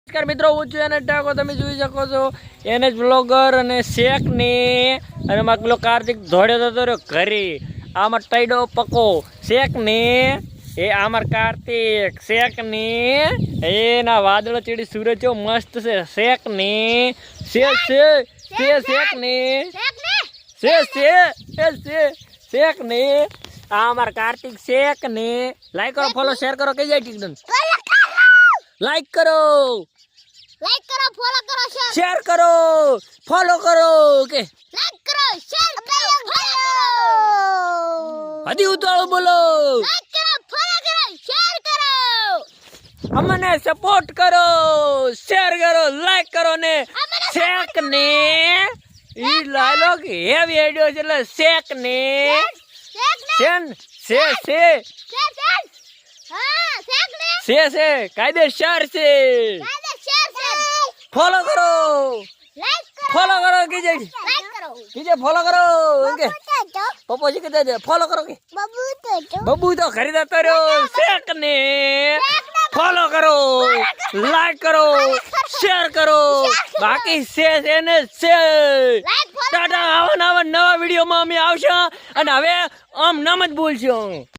નમસ્કાર મિત્રો, હું છું એને ટાકો. તમે જોઈ શકો છો એને જ બ્લોગર અને શેક ને અને મારો પેલો કાર્તિક દોડ્યો હતો રહ્યો ઘરે. આમાં ટાઈડો પકો શેક ને એ આમાર કાર્તિક શેક ને એના વાદળો ચીડી સૂરજ જો મસ્ત છે. શેક ને શેક ને શેક ને આમાર કાર્તિક શેક ને લાઈક કરો, ફોલો, શેર કરો. કઈ જાય ટીકડન લાઈક કરો, ફોલો કરો, શેર કરો, ફોલો કરો કે લાઈક કરો, શેર કરો, ફોલો કરો. હજી ઉતાળો બોલો. લાઈક કરો, ફોલો કરો, શેર કરો. અમને સપોર્ટ કરો, શેર કરો, લાઈક કરો ને શેક ને ઈ લાલો કે હેવી આઈડિયો છે એટલે શેક ને કાયદેસર છે. ફોલો કરો, ફોલો કરો કીજે ફોલો કરો કે પપ્પોજી કીધે ફોલો કરો કે બબુ તો ખરીદતો રહ્યો. શેક ને ફોલો કરો, લાઈક કરો, શેર કરો. બાકી છે એને છે ટાટા. આવા નવા વિડીયોમાં અમે આવશે અને હવે આમ નામ જ બોલશું.